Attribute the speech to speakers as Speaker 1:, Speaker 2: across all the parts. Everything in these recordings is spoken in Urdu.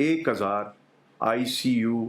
Speaker 1: 1000 ICU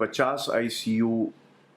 Speaker 1: 50 ICU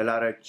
Speaker 1: LRH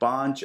Speaker 1: 5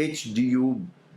Speaker 1: HDU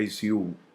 Speaker 1: ICU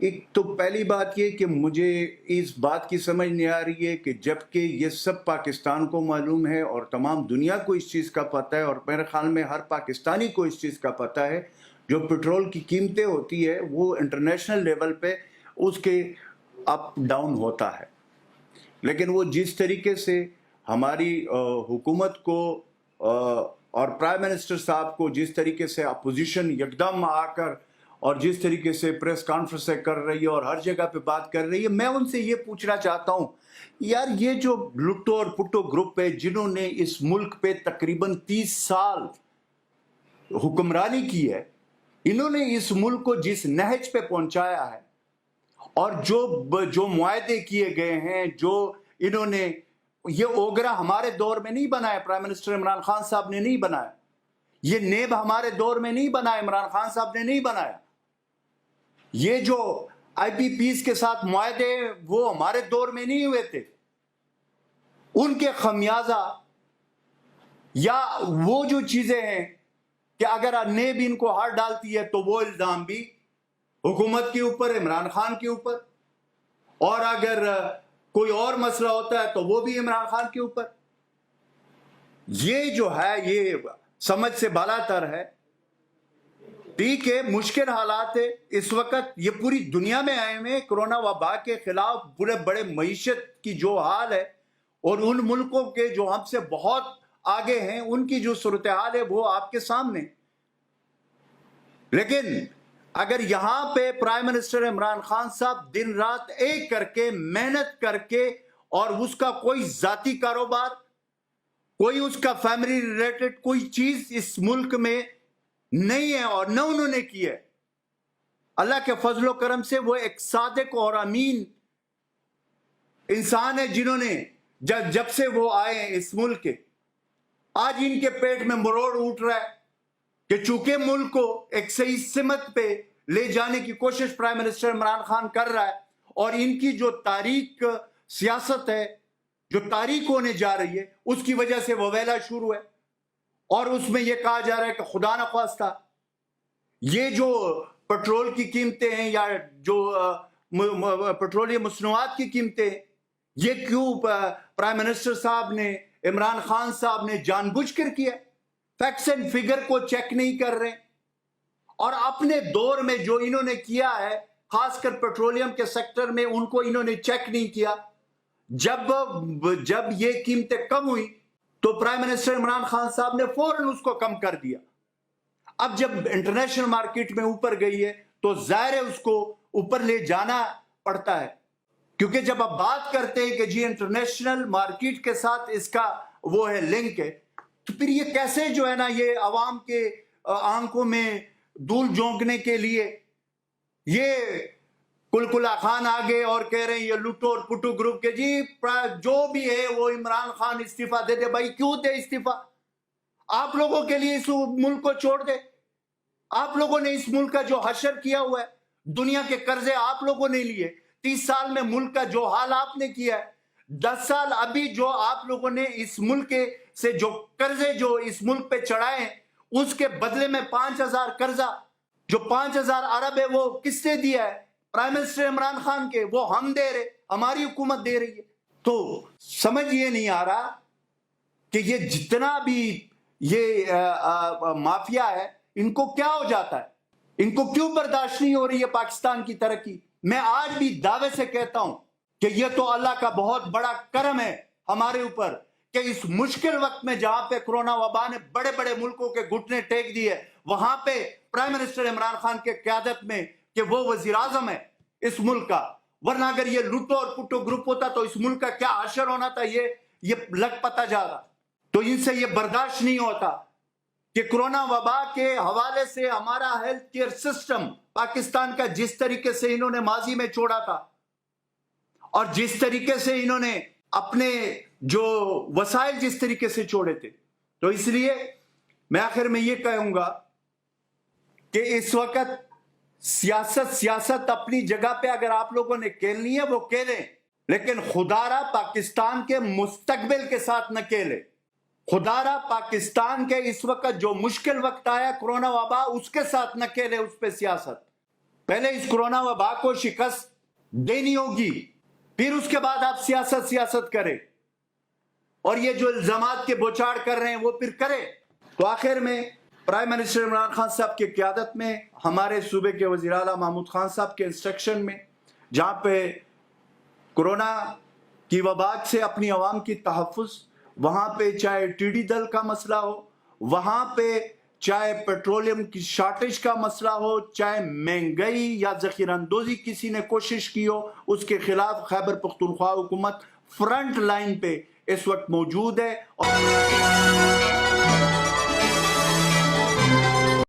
Speaker 1: ایک تو پہلی بات یہ کہ مجھے اس بات کی سمجھ نہیں آ رہی ہے کہ جبکہ یہ سب پاکستان کو معلوم ہے اور تمام دنیا کو اس چیز کا پتہ ہے، اور میرے خیال میں ہر پاکستانی کو اس چیز کا پتہ ہے، جو پٹرول کی قیمتیں ہوتی ہے وہ انٹرنیشنل لیول پہ اس کے اپ ڈاؤن ہوتا ہے، لیکن وہ جس طریقے سے ہماری حکومت کو اور پرائم منسٹر صاحب کو جس طریقے سے اپوزیشن یکدم آ کر اور جس طریقے سے پریس کانفرنسیں کر رہی ہے اور ہر جگہ پہ بات کر رہی ہے، میں ان سے یہ پوچھنا چاہتا ہوں یار یہ جو لٹو اور پٹو گروپ ہے جنہوں نے اس ملک پہ تقریباً 30 سال حکمرانی کی ہے، انہوں نے اس ملک کو جس نہج پہ پہنچایا ہے اور جو معاہدے کیے گئے ہیں، جو انہوں نے یہ اوگرا ہمارے دور میں نہیں بنایا، پرائم منسٹر عمران خان صاحب نے نہیں بنایا، یہ نیب ہمارے دور میں نہیں بنایا، عمران خان صاحب نے نہیں بنایا، یہ جو آئی پی پیز کے ساتھ معاہدے وہ ہمارے دور میں نہیں ہوئے تھے، ان کے خمیازہ یا وہ جو چیزیں ہیں کہ اگر نیب ان کو ہار ڈالتی ہے تو وہ الزام بھی حکومت کے اوپر، عمران خان کے اوپر، اور اگر کوئی اور مسئلہ ہوتا ہے تو وہ بھی عمران خان کے اوپر. یہ جو ہے یہ سمجھ سے بالا تر ہے. ٹھیک ہے، مشکل حالات ہے اس وقت، یہ پوری دنیا میں آئے ہوئے کرونا وبا کے خلاف بڑے بڑے معیشت کی جو حال ہے، اور ان ملکوں کے جو ہم سے بہت آگے ہیں ان کی جو صورتحال ہے وہ آپ کے سامنے. لیکن اگر یہاں پہ پرائم منسٹر عمران خان صاحب دن رات ایک کر کے محنت کر کے، اور اس کا کوئی ذاتی کاروبار، کوئی اس کا فیملی ریلیٹڈ کوئی چیز اس ملک میں نہیں ہے اور نہ انہوں نے کی ہے، اللہ کے فضل و کرم سے وہ ایک صادق اور امین انسان ہے، جنہوں نے جب سے وہ آئے ہیں اس ملک کے، آج ان کے پیٹ میں مروڑ اٹھ رہا ہے کہ چونکہ ملک کو ایک صحیح سمت پہ لے جانے کی کوشش پرائم منسٹر عمران خان کر رہا ہے، اور ان کی جو تاریخ سیاست ہے جو تاریخ ہونے جا رہی ہے اس کی وجہ سے وویلا شروع ہے. اور اس میں یہ کہا جا رہا ہے کہ خدا نخواستہ یہ جو پٹرول کی قیمتیں ہیں یا جو پٹرولیم مصنوعات کی قیمتیں ہیں، یہ کیوں پرائم منسٹر صاحب نے، عمران خان صاحب نے جان بوجھ کر کیا؟ فیکٹس اینڈ فگر کو چیک نہیں کر رہے، اور اپنے دور میں جو انہوں نے کیا ہے خاص کر پیٹرولیم کے سیکٹر میں ان کو انہوں نے چیک نہیں کیا. جب یہ قیمتیں کم ہوئی تو پرائم منسٹر عمران خان صاحب نے فوراً اس کو کم کر دیا. اب جب انٹرنیشنل مارکیٹ میں اوپر گئی ہے تو ظاہر ہے اس کو اوپر لے جانا پڑتا ہے، کیونکہ جب آپ بات کرتے ہیں کہ جی انٹرنیشنل مارکیٹ کے ساتھ اس کا وہ ہے لنک ہے، تو پھر یہ کیسے جو ہے نا یہ عوام کے آنکھوں میں دھول جھونکنے کے لیے یہ کلکلا خان آگے اور کہہ رہے ہیں یہ لٹو اور پٹو گروپ کے جی جو بھی ہے وہ عمران خان استعفیٰ دے دے. بھائی کیوں دے استعفیٰ؟ آپ لوگوں کے لیے اس ملک کو چھوڑ دے. آپ لوگوں نے اس ملک کا جو حشر کیا ہوا ہے، دنیا کے قرضے آپ لوگوں نے لیے، 30 سال میں ملک کا جو حال آپ نے کیا ہے، 10 سال ابھی جو آپ لوگوں نے اس ملک سے جو قرضے جو اس ملک پہ چڑھائے ہیں اس کے بدلے میں 5000 قرضہ جو 5000 ارب ہے وہ کس نے دیا ہے؟ پرائم منسٹر عمران خان کے. وہ ہم دے رہے، ہماری حکومت دے رہی ہے. تو سمجھ یہ نہیں آ رہا کہ یہ جتنا بھی یہ مافیا ہے ان کو کیا ہو جاتا ہے، ان کو کیوں برداشت نہیں ہو رہی ہے پاکستان کی ترقی. میں آج بھی دعوے سے کہتا ہوں کہ یہ تو اللہ کا بہت بڑا کرم ہے ہمارے اوپر کہ اس مشکل وقت میں جہاں پہ کرونا وبا نے بڑے بڑے ملکوں کے گھٹنے ٹیک دیے، وہاں پہ پرائم منسٹر عمران خان کے قیادت میں کہ وہ وزیر اعظم ہے اس ملک کا. ورنہ اگر یہ لٹو اور پٹو گروپ ہوتا تو اس ملک کا کیا حشر ہونا تھا یہ لگ پتا جا رہا. تو ان سے یہ برداشت نہیں ہوتا کہ کرونا وبا کے حوالے سے ہمارا ہیلتھ کیئر سسٹم پاکستان کا جس طریقے سے انہوں نے ماضی میں چھوڑا تھا اور جس طریقے سے انہوں نے اپنے جو وسائل جس طریقے سے چھوڑے تھے. تو اس لیے میں آخر میں یہ کہوں گا کہ اس وقت سیاست اپنی جگہ پہ اگر آپ لوگوں نے کھیلنی ہے وہ کھیلیں، لیکن خدا را پاکستان کے مستقبل کے ساتھ نہ کھیلے. خدا را پاکستان کے اس وقت جو مشکل وقت آیا کرونا وبا اس کے ساتھ نہ کھیلے، اس پہ سیاست. پہلے اس کورونا وبا کو شکست دینی ہوگی، پھر اس کے بعد آپ سیاست کریں، اور یہ جو الزامات کے بوچھاڑ کر رہے ہیں وہ پھر کرے۔ تو آخر میں پرائم منسٹر عمران خان صاحب کی قیادت میں، ہمارے صوبے کے وزیر اعلیٰ محمود خان صاحب کے انسٹرکشن میں، جہاں پہ کورونا کی وبا سے اپنی عوام کی تحفظ، وہاں پہ چاہے ٹی ڈی دل کا مسئلہ ہو، وہاں پہ چاہے پیٹرولیم کی شارٹیج کا مسئلہ ہو، چاہے مہنگائی یا ذخیرہ اندوزی کسی نے کوشش کی ہو، اس کے خلاف خیبر پختونخوا حکومت فرنٹ لائن پہ اس وقت موجود ہے۔